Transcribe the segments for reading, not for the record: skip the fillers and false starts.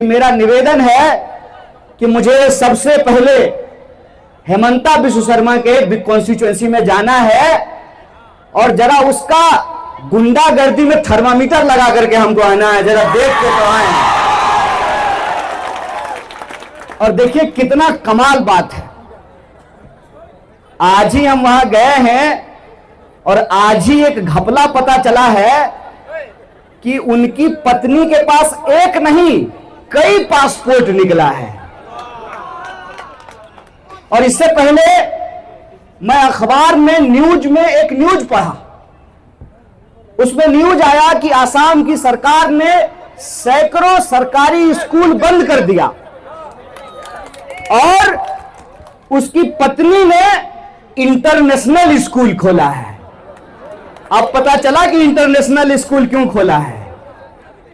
मेरा निवेदन है कि मुझे सबसे पहले हेमंता बिस्व शर्मा के कॉन्स्टिट्यूएंसी में जाना है और जरा उसका गुंडागर्दी में थर्मामीटर लगा करके हमको आना है, जरा देख के तो आए। और देखिए कितना कमाल बात है, आज ही हम वहां गए हैं और आज ही एक घपला पता चला है कि उनकी पत्नी के पास एक नहीं कई पासपोर्ट निकला है। और इससे पहले मैं अखबार में न्यूज में एक न्यूज पढ़ा, उसमें न्यूज आया कि आसाम की सरकार ने सैकड़ों सरकारी स्कूल बंद कर दिया और उसकी पत्नी ने इंटरनेशनल स्कूल खोला है। अब पता चला कि इंटरनेशनल स्कूल क्यों खोला है,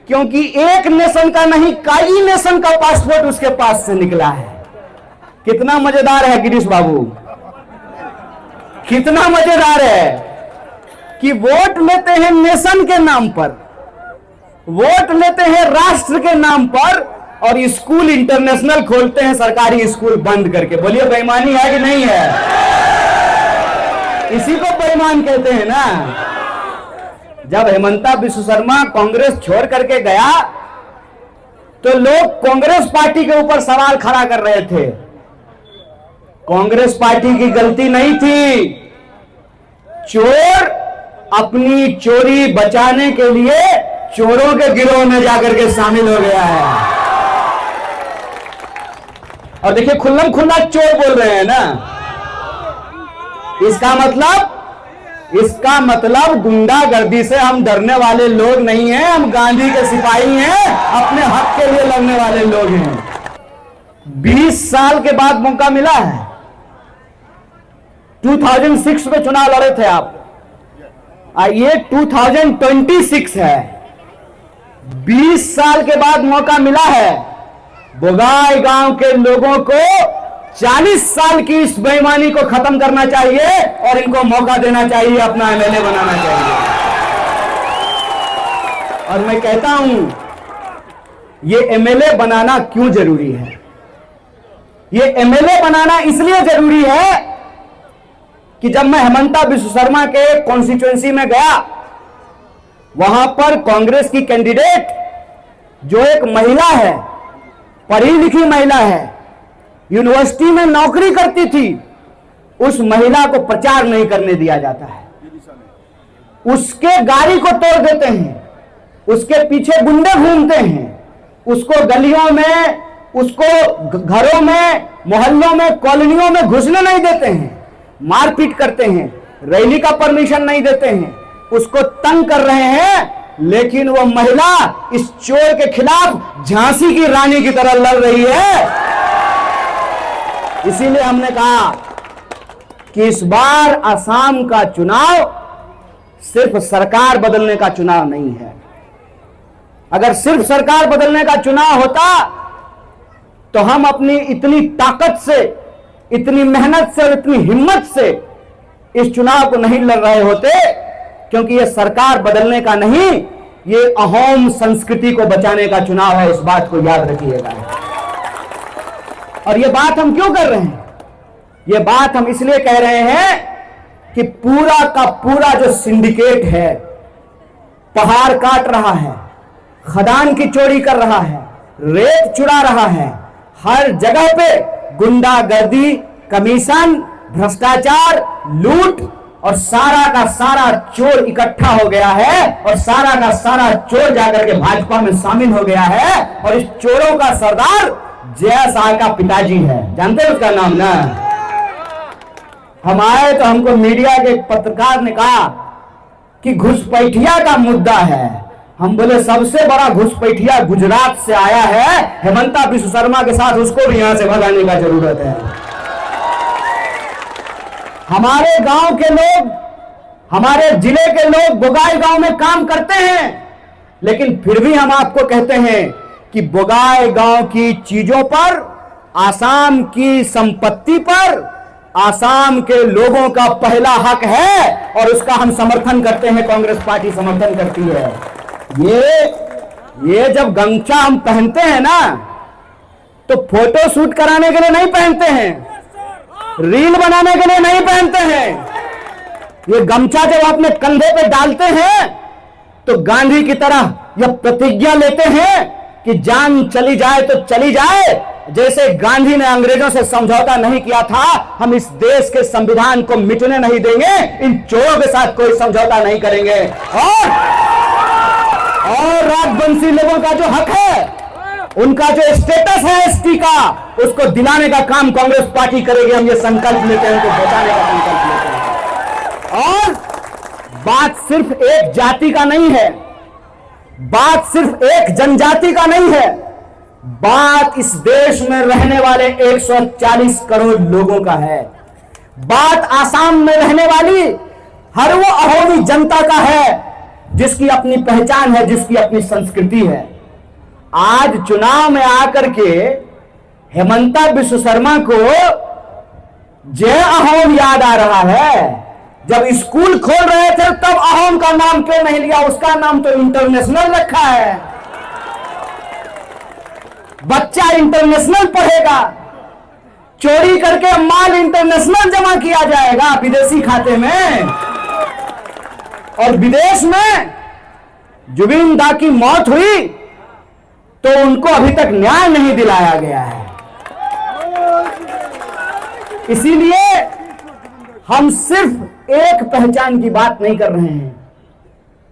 क्योंकि एक नेशन का नहीं कई नेशन का पासपोर्ट उसके पास से निकला है। कितना मजेदार है गिरीश बाबू, कितना मजेदार है कि वोट लेते हैं नेशन के नाम पर, वोट लेते हैं राष्ट्र के नाम पर और स्कूल इंटरनेशनल खोलते हैं, सरकारी स्कूल बंद करके। बोलिए बेईमानी है कि नहीं है? इसी को बेईमान कहते हैं ना। जब हेमंता बिस्व शर्मा कांग्रेस छोड़ करके गया तो लोग कांग्रेस पार्टी के ऊपर सवाल खड़ा कर रहे थे। कांग्रेस पार्टी की गलती नहीं थी, चोर अपनी चोरी बचाने के लिए चोरों के गिरोह में जाकर के शामिल हो गया है। और देखिए खुल्लम खुल्ला चोर बोल रहे हैं ना, इसका मतलब गुंडागर्दी से हम डरने वाले लोग नहीं हैं, हम गांधी के सिपाही हैं, अपने हक के लिए लड़ने वाले लोग हैं। 20 साल के बाद मौका मिला है। 2006 में चुनाव लड़े थे आप, ये 2026 है। 20 साल के बाद मौका मिला है। बोगाई गांव के लोगों को 40 साल की इस बेईमानी को खत्म करना चाहिए और इनको मौका देना चाहिए, अपना एमएलए बनाना चाहिए। और मैं कहता हूं ये एमएलए बनाना क्यों जरूरी है? ये एमएलए बनाना इसलिए जरूरी है कि जब मैं हेमंता बिस्व शर्मा के कॉन्स्टिट्यूएंसी में गया, वहां पर कांग्रेस की कैंडिडेट जो एक महिला है, पढ़ी लिखी महिला है, यूनिवर्सिटी में नौकरी करती थी, उस महिला को प्रचार नहीं करने दिया जाता है। उसके गाड़ी को तोड़ देते हैं, उसके पीछे गुंडे घूमते हैं, उसको गलियों में, उसको घरों में, मोहल्लों में, कॉलोनियों में घुसने नहीं देते हैं, मारपीट करते हैं, रैली का परमिशन नहीं देते हैं, उसको तंग कर रहे हैं। लेकिन वो महिला इस चोर के खिलाफ झांसी की रानी की तरह लड़ रही है। इसीलिए हमने कहा कि इस बार असम का चुनाव सिर्फ सरकार बदलने का चुनाव नहीं है। अगर सिर्फ सरकार बदलने का चुनाव होता तो हम अपनी इतनी ताकत से, इतनी मेहनत से और इतनी हिम्मत से इस चुनाव को नहीं लड़ रहे होते, क्योंकि यह सरकार बदलने का नहीं, ये अहोम संस्कृति को बचाने का चुनाव है। इस बात को याद रखिएगा। और ये बात हम क्यों कर रहे हैं? ये बात हम इसलिए कह रहे हैं कि पूरा का पूरा जो सिंडिकेट है, पहाड़ काट रहा है, खदान की चोरी कर रहा है, रेत चुरा रहा है, हर जगह पे गुंडागर्दी, कमीशन, भ्रष्टाचार, लूट और सारा का सारा चोर इकट्ठा हो गया है और सारा का सारा चोर जाकर के भाजपा में शामिल हो गया है। और इस चोरों का सरदार जय शाह का पिताजी है, जानते हैं उसका नाम ना? हम आए तो हमको मीडिया के पत्रकार ने कहा कि घुसपैठिया का मुद्दा है। हम बोले सबसे बड़ा घुसपैठिया गुजरात से आया है, हेमंता बिस्व शर्मा के साथ उसको भी यहां से भगाने का जरूरत है। हमारे गांव के लोग, हमारे जिले के लोग बोगाई गांव में काम करते हैं, लेकिन फिर भी हम आपको कहते हैं कि बोगाई गांव की चीजों पर, आसाम की संपत्ति पर आसाम के लोगों का पहला हक है और उसका हम समर्थन करते हैं, कांग्रेस पार्टी समर्थन करती है। ये जब गमछा हम पहनते हैं ना, तो फोटो शूट कराने के लिए नहीं पहनते हैं, रील बनाने के लिए नहीं पहनते हैं। ये गमछा जब अपने कंधे पे डालते हैं तो गांधी की तरह यह प्रतिज्ञा लेते हैं कि जान चली जाए तो चली जाए। जैसे गांधी ने अंग्रेजों से समझौता नहीं किया था, हम इस देश के संविधान को मिटने नहीं देंगे, इन चोरों के साथ कोई समझौता नहीं करेंगे। और राजवंशी लोगों का जो हक है, उनका जो स्टेटस है एसटी का, उसको दिलाने का काम कांग्रेस पार्टी करेगी। हम ये संकल्प लेते हैं, उनको बचाने का संकल्प लेते हैं। और बात सिर्फ एक जाति का नहीं है, बात सिर्फ एक जनजाति का नहीं है, बात इस देश में रहने वाले 140 करोड़ लोगों का है। बात आसाम में रहने वाली हर वो अहोमी जनता का है जिसकी अपनी पहचान है, जिसकी अपनी संस्कृति है। आज चुनाव में आकर के हेमंता विश्व शर्मा को जय अहोम याद आ रहा है। जब स्कूल खोल रहे थे तब अहोम का नाम क्यों नहीं लिया? उसका नाम तो इंटरनेशनल रखा है। बच्चा इंटरनेशनल पढ़ेगा, चोरी करके माल इंटरनेशनल जमा किया जाएगा विदेशी खाते में। और विदेश में जुबिन दा की मौत हुई तो उनको अभी तक न्याय नहीं दिलाया गया है। इसीलिए हम सिर्फ एक पहचान की बात नहीं कर रहे हैं,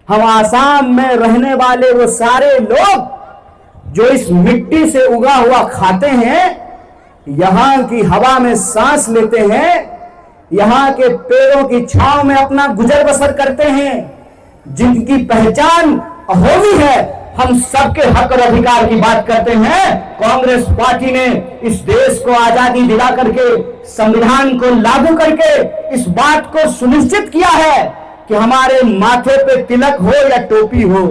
हम आसाम में रहने वाले वो सारे लोग जो इस मिट्टी से उगा हुआ खाते हैं, यहां की हवा में सांस लेते हैं, यहां के पेड़ों की छांव में अपना गुजर बसर करते हैं, जिनकी पहचान अहोमी है, हम सबके हक और अधिकार की बात करते हैं। कांग्रेस पार्टी ने इस देश को आजादी दिला करके, संविधान को लागू करके इस बात को सुनिश्चित किया है कि हमारे माथे पे तिलक हो या टोपी हो,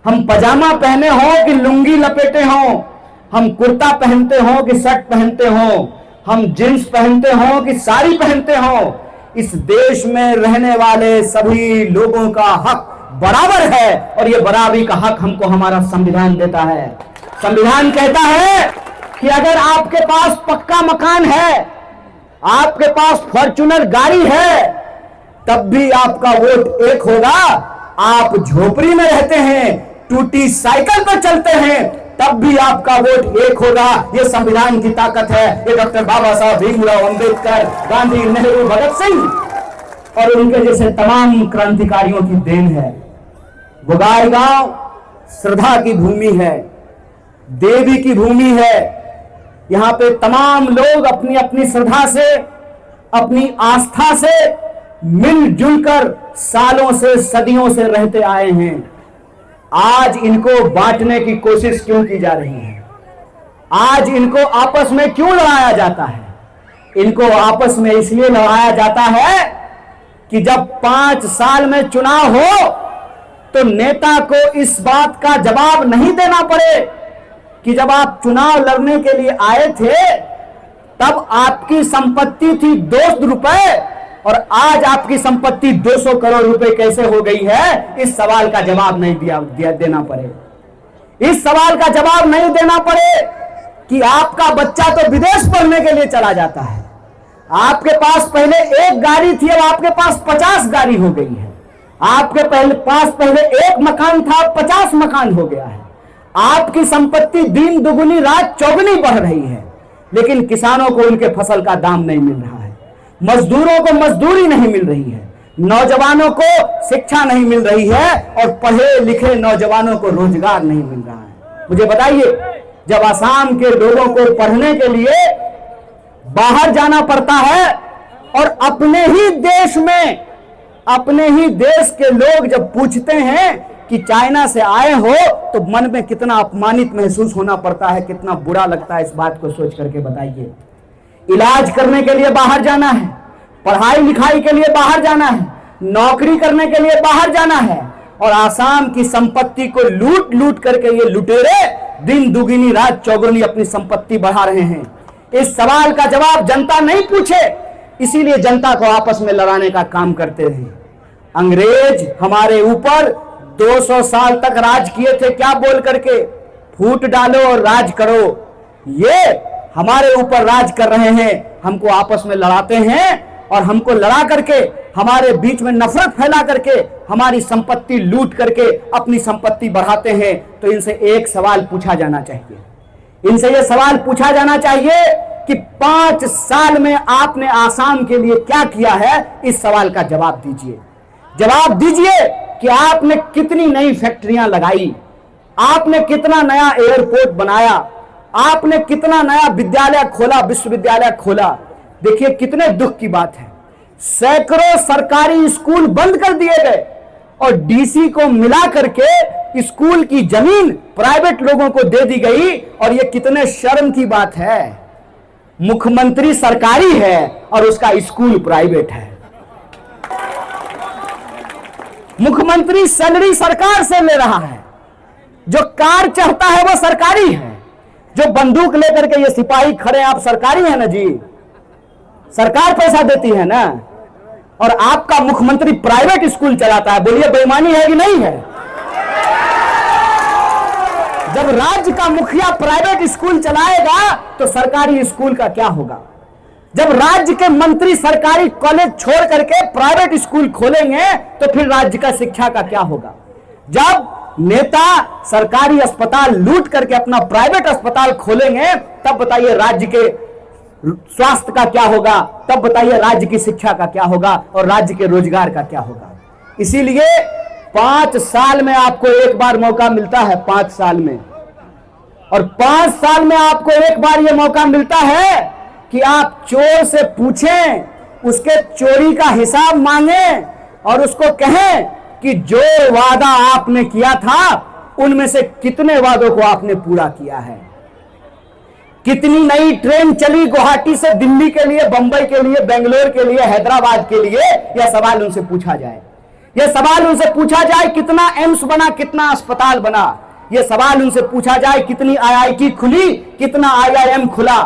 हम पजामा पहने हो कि लुंगी लपेटे हो, हम कुर्ता पहनते हो कि शर्ट पहनते हो, हम जींस पहनते हो कि साड़ी पहनते हो, इस देश में रहने वाले सभी लोगों का हक बराबर है। और ये बराबरी का हक हमको हमारा संविधान देता है। संविधान कहता है कि अगर आपके पास पक्का मकान है, आपके पास फॉर्च्यूनर गाड़ी है, तब भी आपका वोट एक होगा। आप झोपड़ी में रहते हैं, टूटी साइकिल पर चलते हैं, तब भी आपका वोट एक होगा। ये संविधान की ताकत है। ये डॉक्टर बाबा साहब भीमराव अंबेडकर, गांधी, नेहरू, भगत सिंह और उनके जैसे तमाम क्रांतिकारियों की देन है। गोगाईगांव श्रद्धा की भूमि है, देवी की भूमि है। यहां पे तमाम लोग अपनी अपनी श्रद्धा से, अपनी आस्था से मिलजुल कर सालों से, सदियों से रहते आए हैं। आज इनको बांटने की कोशिश क्यों की जा रही है? आज इनको आपस में क्यों लड़ाया जाता है? इनको आपस में इसलिए लड़ाया जाता है कि जब 5 साल में चुनाव हो तो नेता को इस बात का जवाब नहीं देना पड़े कि जब आप चुनाव लड़ने के लिए आए थे तब आपकी संपत्ति थी 2 रुपए और आज आपकी संपत्ति 200 करोड़ रुपए कैसे हो गई है। इस सवाल का जवाब नहीं देना पड़े। इस सवाल का जवाब नहीं देना पड़े कि आपका बच्चा तो विदेश पढ़ने के लिए चला जाता है, आपके पास पहले 1 गाड़ी थी, अब आपके पास 50 गाड़ी हो गई है। आपके पास पहले 1 मकान था, 50 मकान हो गया है। आपकी संपत्ति दिन दुगुनी रात चौगुनी बढ़ रही है, लेकिन किसानों को उनके फसल का दाम नहीं मिल रहा है, मजदूरों को मजदूरी नहीं मिल रही है, नौजवानों को शिक्षा नहीं मिल रही है और पढ़े लिखे नौजवानों को रोजगार नहीं मिल रहा है। मुझे बताइए, जब असम के लोगों को पढ़ने के लिए बाहर जाना पड़ता है और अपने ही देश में, अपने ही देश के लोग जब पूछते हैं कि चाइना से आए हो, तो मन में कितना अपमानित महसूस होना पड़ता है, कितना बुरा लगता है। इस बात को सोच करके बताइए। इलाज करने के लिए बाहर जाना है, पढ़ाई लिखाई के लिए बाहर जाना है, नौकरी करने के लिए बाहर जाना है, और आसाम की संपत्ति को लूट लूट करके ये लुटेरे दिन दुगनी रात चौगुनी अपनी संपत्ति बढ़ा रहे हैं। इस सवाल का जवाब जनता नहीं पूछे, इसीलिए जनता को आपस में लड़ाने का काम करते रहे। अंग्रेज हमारे ऊपर 200 साल तक राज किए थे क्या बोल करके, फूट डालो और राज करो। ये हमारे ऊपर राज कर रहे हैं, हमको आपस में लड़ाते हैं और हमको लड़ा करके हमारे बीच में नफरत फैला करके हमारी संपत्ति लूट करके अपनी संपत्ति बढ़ाते हैं। तो इनसे एक सवाल पूछा जाना चाहिए, इनसे यह सवाल पूछा जाना चाहिए कि 5 साल में आपने आसाम के लिए क्या किया है। इस सवाल का जवाब दीजिए। जवाब दीजिए कि आपने कितनी नई फैक्ट्रियां लगाई, आपने कितना नया एयरपोर्ट बनाया, आपने कितना नया विद्यालय खोला, विश्वविद्यालय खोला। देखिए कितने दुख की बात है, सैकड़ों सरकारी स्कूल बंद कर दिए गए और डीसी को मिला करके स्कूल की जमीन प्राइवेट लोगों को दे दी गई। और यह कितने शर्म की बात है, मुख्यमंत्री सरकारी है और उसका स्कूल प्राइवेट है। मुख्यमंत्री सैलरी सरकार से ले रहा है, जो कार चढ़ता है वो सरकारी है, जो बंदूक लेकर के ये सिपाही खड़े हैं, आप सरकारी है ना जी, सरकार पैसा देती है ना। और आपका मुख्यमंत्री प्राइवेट स्कूल चलाता है, बोलिए बेईमानी है कि नहीं है। जब राज्य का मुखिया प्राइवेट स्कूल चलाएगा तो सरकारी स्कूल का क्या होगा। जब राज्य के मंत्री सरकारी कॉलेज छोड़ करके प्राइवेट स्कूल खोलेंगे तो फिर राज्य का शिक्षा का क्या होगा। जब नेता सरकारी अस्पताल लूट करके अपना प्राइवेट अस्पताल खोलेंगे तब बताइए राज्य के स्वास्थ्य का क्या होगा, तब बताइए राज्य की शिक्षा का क्या होगा और राज्य के रोजगार का क्या होगा। इसीलिए 5 साल में आपको एक बार मौका मिलता है, 5 साल में, और 5 साल में आपको एक बार यह मौका मिलता है कि आप चोर से पूछें, उसके चोरी का हिसाब मांगें और उसको कहें कि जो वादा आपने किया था उनमें से कितने वादों को आपने पूरा किया है। कितनी नई ट्रेन चली गुवाहाटी से दिल्ली के लिए, बंबई के लिए, बेंगलोर के लिए, हैदराबाद के लिए, यह सवाल उनसे पूछा जाए। यह सवाल उनसे पूछा जाए कितना एम्स बना, कितना अस्पताल बना। यह सवाल उनसे पूछा जाए कितनी आईआईटी खुली, कितना आईआईएम खुला,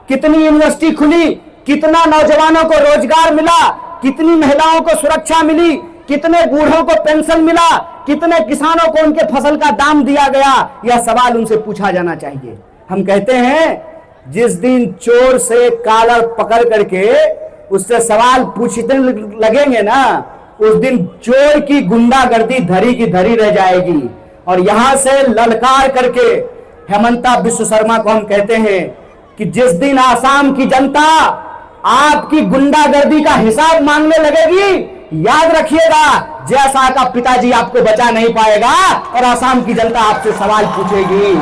कितनी यूनिवर्सिटी खुली, कितना नौजवानों को रोजगार मिला, कितनी महिलाओं को सुरक्षा मिली, कितने बूढ़ों को पेंशन मिला, कितने किसानों को उनके फसल का दाम दिया गया। यह सवाल उनसे पूछा जाना चाहिए। हम कहते हैं जिस दिन चोर से कॉलर पकड़ करके उससे सवाल पूछने लगेंगे ना, उस दिन चोर की गुंडागर्दी धरी की धरी रह जाएगी। और यहां से ललकार करके हेमंता विश्व शर्मा को हम कहते हैं कि जिस दिन आसाम की जनता आपकी गुंडागर्दी का हिसाब मांगने लगेगी, याद रखिएगा जैसा का पिताजी आपको बचा नहीं पाएगा और आसाम की जनता आपसे सवाल पूछेगी।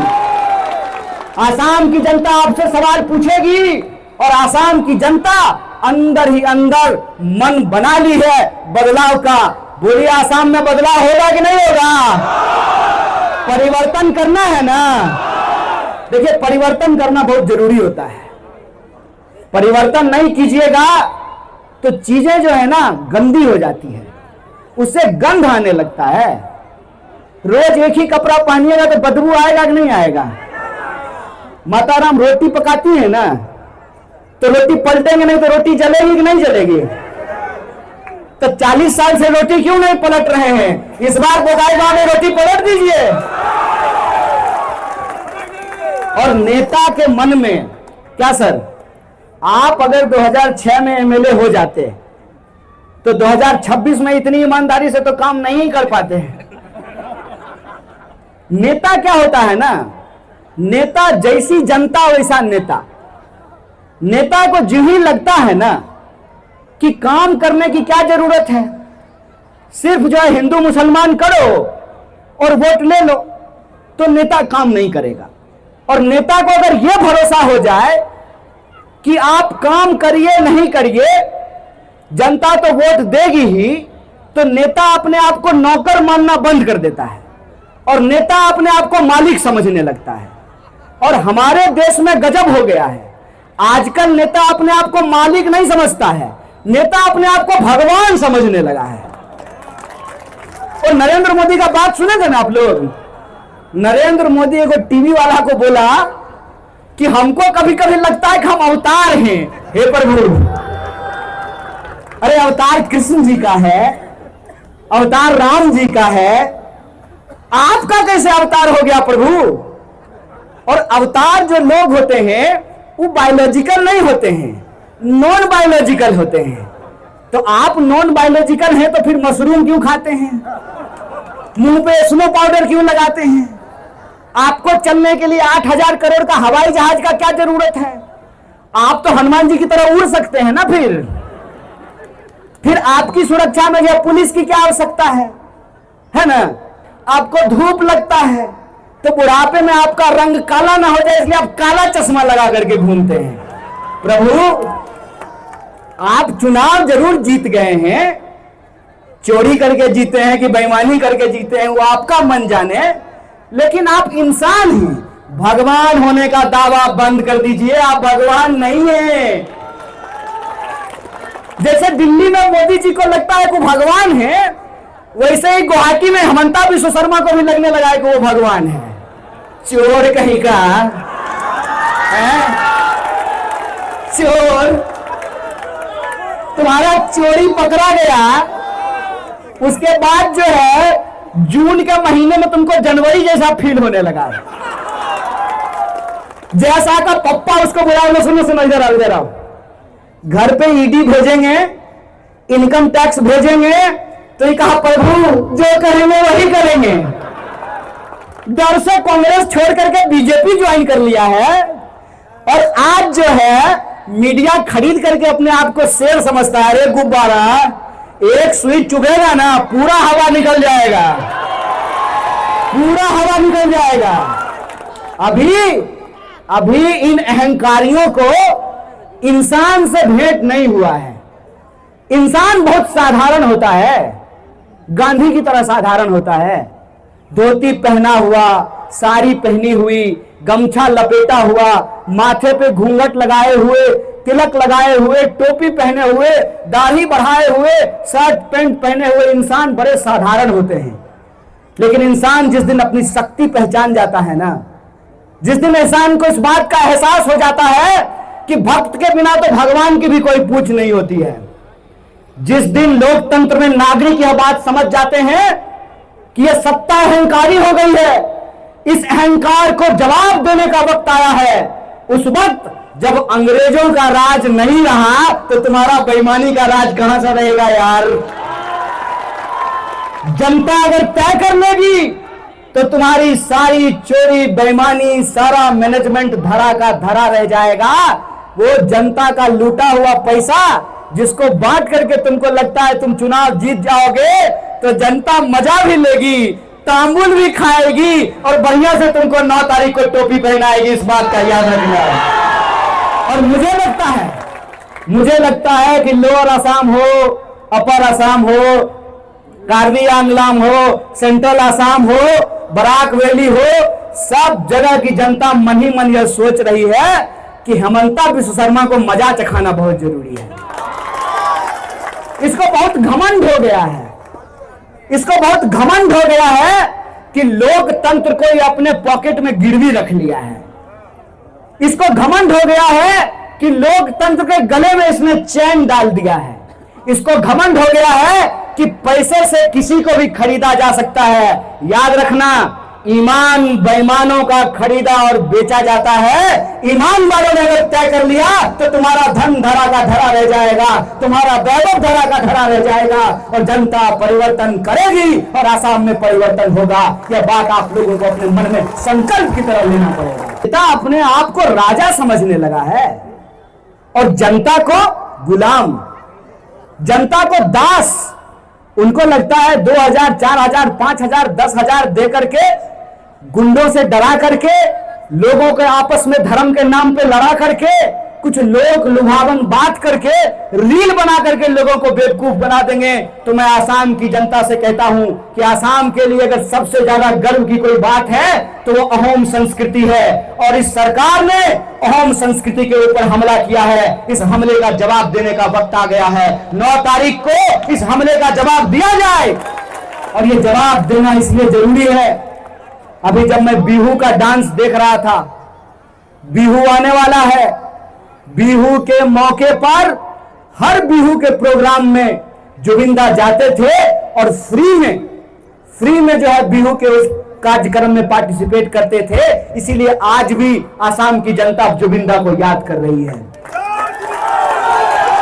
आसाम की जनता आपसे सवाल पूछेगी और आसाम की जनता अंदर ही अंदर मन बना ली है बदलाव का। बोलिए आसाम में बदलाव होगा कि नहीं होगा। परिवर्तन करना है ना। देखिए परिवर्तन करना बहुत जरूरी होता है। परिवर्तन नहीं कीजिएगा तो चीजें जो है ना गंदी हो जाती है, उससे गंध आने लगता है। रोज एक ही कपड़ा पहनिएगा तो बदबू आएगा कि नहीं आएगा। माताराम रोटी पकाती है ना, तो रोटी पलटेंगे नहीं तो रोटी जलेगी कि नहीं जलेगी। तो 40 साल से रोटी क्यों नहीं पलट रहे हैं। इस बार बोकाईगांव में रोटी पलट दीजिए। और नेता के मन में क्या सर, आप अगर 2006 में एमएलए हो जाते तो 2026 में इतनी ईमानदारी से तो काम नहीं कर पाते हैं। नेता क्या होता है ना, नेता जैसी जनता वैसा नेता। नेता को जो ही लगता है ना कि काम करने की क्या जरूरत है, सिर्फ जो है हिंदू मुसलमान करो और वोट ले लो, तो नेता काम नहीं करेगा। और नेता को अगर यह भरोसा हो जाए कि आप काम करिए नहीं करिए जनता तो वोट देगी ही, तो नेता अपने आप को नौकर मानना बंद कर देता है और नेता अपने आप को मालिक समझने लगता है। और हमारे देश में गजब हो गया है, आजकल नेता अपने आप को मालिक नहीं समझता है, नेता अपने आप को भगवान समझने लगा है। और नरेंद्र मोदी का बात सुने थे ना आप लोग। नरेंद्र मोदी एक टीवी वाला को बोला कि हमको कभी कभी लगता है कि हम अवतार हैं। हे प्रभु, अरे अवतार कृष्ण जी का है, अवतार राम जी का है, आपका कैसे अवतार हो गया प्रभु? और अवतार जो लोग होते हैं वो बायोलॉजिकल नहीं होते हैं, नॉन बायोलॉजिकल होते हैं। तो आप नॉन बायोलॉजिकल हैं तो फिर मशरूम क्यों खाते हैं? मुंह पे स्नो पाउडर क्यों लगाते हैं? आपको चलने के लिए 8,000 करोड़ का हवाई जहाज का क्या जरूरत है? आप तो हनुमान जी की तरह उड़ सकते हैं ना। फिर आपकी सुरक्षा में यह पुलिस की क्या आवश्यकता है ना? आपको धूप लगता है तो बुढ़ापे में आपका रंग काला ना हो जाए इसलिए आप काला चश्मा लगा करके घूमते हैं। प्रभु, आप चुनाव जरूर जीत गए हैं, चोरी करके जीते हैं कि बेईमानी करके जीते हैं वो आपका मन जाने, लेकिन आप इंसान हैं। भगवान होने का दावा बंद कर दीजिए, आप भगवान नहीं हैं। जैसे दिल्ली में मोदी जी को लगता है कि वो भगवान है, वैसे ही गुवाहाटी में हेमंता विश्व शर्मा को भी लगने लगा है कि वो भगवान है। चोर कहीं का है? चोर, तुम्हारा चोरी पकड़ा गया, उसके बाद जो है जून के महीने में तुमको जनवरी जैसा फील होने लगा। जैसा का पप्पा उसको बुलाओ, सुनो इधर आओ। घर पे ईडी भेजेंगे, इनकम टैक्स भेजेंगे, तो ये कहा प्रभु जो करेंगे वही करेंगे। डर से कांग्रेस छोड़ करके बीजेपी ज्वाइन कर लिया है और आज जो है मीडिया खरीद करके अपने आप को शेर समझता है। अरे गुब्बारा, एक स्विच चुभेगा ना पूरा हवा निकल जाएगा, पूरा हवा निकल जाएगा। अभी इन अहंकारियों को इंसान से भेंट नहीं हुआ है। इंसान बहुत साधारण होता है, गांधी की तरह साधारण होता है। धोती पहना हुआ, साड़ी पहनी हुई, गमछा लपेटा हुआ, माथे पे घूंघट लगाए हुए, तिलक लगाए हुए, टोपी पहने हुए, दाढ़ी बढ़ाए हुए, शर्ट पैंट पहने हुए इंसान बड़े साधारण होते हैं। लेकिन इंसान जिस दिन अपनी शक्ति पहचान जाता है ना, जिस दिन इंसान को इस बात का एहसास हो जाता है कि भक्त के बिना तो भगवान की भी कोई पूछ नहीं होती है, जिस दिन लोकतंत्र में नागरिक यह बात समझ जाते हैं कि यह सत्ता अहंकारी हो गई है, इस अहंकार को जवाब देने का वक्त आया है, उस वक्त जब अंग्रेजों का राज नहीं रहा तो तुम्हारा बेईमानी का राज कहां से रहेगा यार? जनता अगर तय कर लेगी तो तुम्हारी सारी चोरी बेईमानी, सारा मैनेजमेंट धरा का धरा रह जाएगा। वो जनता का लूटा हुआ पैसा जिसको बांट करके तुमको लगता है तुम चुनाव जीत जाओगे, तो जनता मजा भी लेगी, तांबुल भी खाएगी और बढ़िया से तुमको 9 तारीख को टोपी पहनाएगी। इस बात का याद रखना। और मुझे लगता है कि लोअर असम हो, अपर असम हो, कार्बी आंगलाम हो, सेंट्रल असम हो, बराक वैली हो, सब जगह की जनता मन ही मन यह सोच रही है कि हेमंता विश्व शर्मा को मजा चखाना बहुत जरूरी है। इसको बहुत घमंड हो गया है, इसको बहुत घमंड हो गया है कि लोकतंत्र को अपने पॉकेट में गिरवी रख लिया है। इसको घमंड हो गया है कि लोकतंत्र के गले में इसने चैन डाल दिया है। इसको घमंड हो गया है कि पैसे से किसी को भी खरीदा जा सकता है। याद रखना, ईमान बेईमानों का खरीदा और बेचा जाता है। ईमान वालों ने अगर तय कर लिया तो तुम्हारा धन धरा का धरा रह जाएगा, तुम्हारा वैभव धरा का धरा रह जाएगा और जनता परिवर्तन करेगी और आसाम में परिवर्तन होगा। यह बात आप लोगों को अपने मन में संकल्प की तरह लेना पड़ेगा। नेता अपने आप को राजा समझने लगा है और जनता को गुलाम, जनता को दास। उनको लगता है 2,000, 4,000, 5,000, 10,000 दे करके, गुंडों से डरा करके, लोगों के आपस में धर्म के नाम पे लड़ा करके, कुछ लोग लुभावन बात करके, रील बना करके लोगों को बेवकूफ बना देंगे। तो मैं आसाम की जनता से कहता हूं कि आसाम के लिए अगर सबसे ज्यादा गर्व की कोई बात है तो वो अहोम संस्कृति है और इस सरकार ने अहोम संस्कृति के ऊपर हमला किया है। इस हमले का जवाब देने का वक्त आ गया है। 9 तारीख को इस हमले का जवाब दिया जाए और ये जवाब देना इसलिए जरूरी है। अभी जब मैं बिहू का डांस देख रहा था, बिहू आने वाला है, बिहू के मौके पर हर बिहू के प्रोग्राम में जुबिंदा जाते थे और फ्री में जो है बिहू के उस कार्यक्रम में पार्टिसिपेट करते थे। इसीलिए आज भी आसाम की जनता जुबिंदा को याद कर रही है।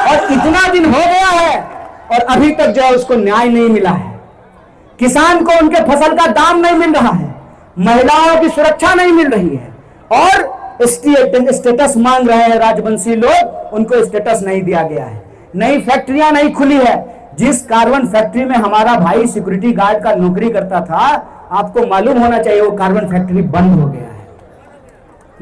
और इतना दिन हो गया है और अभी तक जो है उसको न्याय नहीं मिला है। किसान को उनके फसल का दाम नहीं मिल रहा है, महिलाओं की सुरक्षा नहीं मिल रही है और स्टेटस मांग रहे हैं राजवंशी लोग, उनको स्टेटस नहीं दिया गया है। नई फैक्ट्रियां नहीं खुली है। जिस कार्बन फैक्ट्री में हमारा भाई सिक्योरिटी गार्ड का नौकरी करता था, आपको मालूम होना चाहिए वो कार्बन फैक्ट्री बंद हो गया है।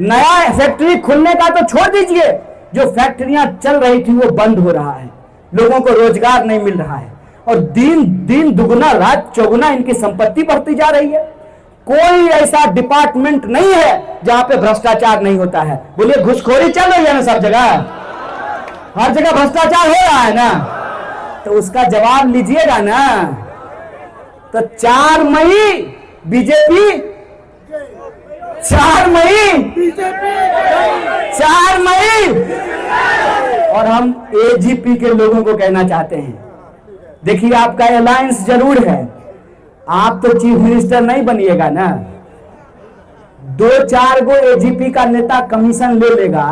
नया फैक्ट्री खुलने का तो छोड़ दीजिए, जो फैक्ट्रियां चल रही थी वो बंद हो रहा है, लोगों को रोजगार नहीं मिल रहा है और दिन दुगुना रात चौगुना इनकी संपत्ति बढ़ती जा रही है। कोई ऐसा डिपार्टमेंट नहीं है जहां पे भ्रष्टाचार नहीं होता है। बोलिए घुसखोरी चल रही है ना सब जगह, हर जगह भ्रष्टाचार हो रहा है ना, तो उसका जवाब लीजिएगा ना। तो 4 मई बीजेपी, 4 मई बीजेपी, 4 मई। और हम एजीपी के लोगों को कहना चाहते हैं, देखिए आपका अलायंस जरूर है, आप तो चीफ मिनिस्टर नहीं बनिएगा ना। 2-4 गो एजीपी का नेता कमीशन ले लेगा,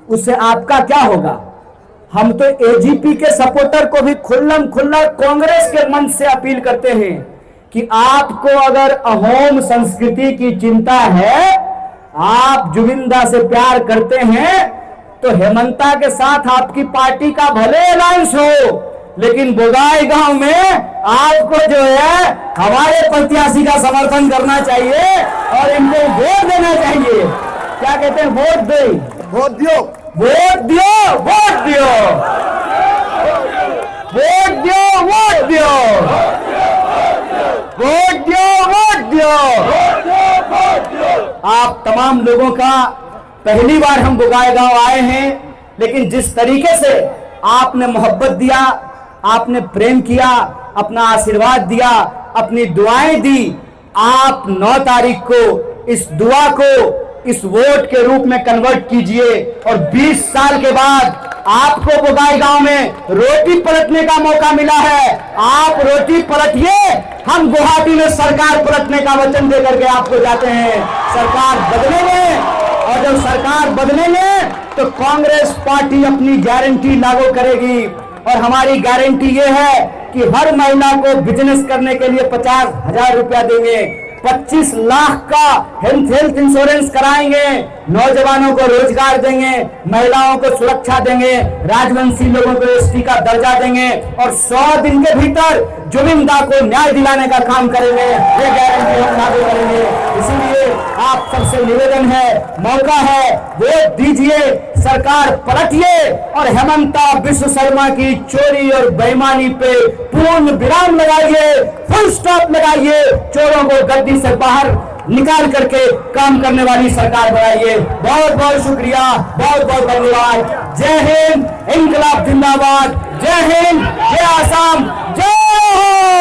उससे आपका क्या होगा। हम तो एजीपी के सपोर्टर को भी खुल्लम खुल्ला कांग्रेस के मंच से अपील करते हैं कि आपको अगर अहोम संस्कृति की चिंता है, आप जुबिंदा से प्यार करते हैं, तो हेमंता के साथ आपकी पार्टी का भले अलायंस हो, लेकिन बोगाई गांव में आपको जो है हमारे प्रत्याशी का समर्थन करना चाहिए और इनको वोट देना चाहिए। क्या कहते हैं, वोट दे, वोट दियो, वोट दियो, वोट दियो, वोट दियो, वोट दियो, वोट दियो, वोट दियो। आप तमाम लोगों का पहली बार हम बोगाई गांव आए हैं, लेकिन जिस तरीके से आपने मोहब्बत दिया, आपने प्रेम किया, अपना आशीर्वाद दिया, अपनी दुआएं दी, आप 9 तारीख को इस दुआ को इस वोट के रूप में कन्वर्ट कीजिए और 20 साल के बाद आपको बोगाई गांव में रोटी पलटने का मौका मिला है। आप रोटी पलटिए, हम गुवाहाटी में सरकार पलटने का वचन देकर के आपको जाते हैं। सरकार बदलेंगे और जब सरकार बदलेंगे तो कांग्रेस पार्टी अपनी गारंटी लागू करेगी और हमारी गारंटी ये है कि हर महिला को बिजनेस करने के लिए 50,000 रुपया देंगे, 25 लाख का हेल्थ इंश्योरेंस कराएंगे, नौजवानों को रोजगार देंगे, महिलाओं को सुरक्षा देंगे, राजवंशी लोगों को एसटी का दर्जा देंगे और 100 दिन के भीतर जुबिंदा को न्याय दिलाने का काम करेंगे। ये गारंटी हम लागू करेंगे। इसीलिए आप सबसे निवेदन है, मौका है, वोट दीजिए, सरकार पलटिए और हेमंता बिश्व शर्मा की चोरी और बेईमानी पे पूर्ण विराम लगाइए, फुल स्टॉप लगाइए, चोरों को गद्दी से बाहर निकाल करके काम करने वाली सरकार बनाइए। बहुत बहुत शुक्रिया, बहुत बहुत धन्यवाद। जय हिंद, इंकलाब जिंदाबाद। जय हिंद, जय आसाम, जय हो।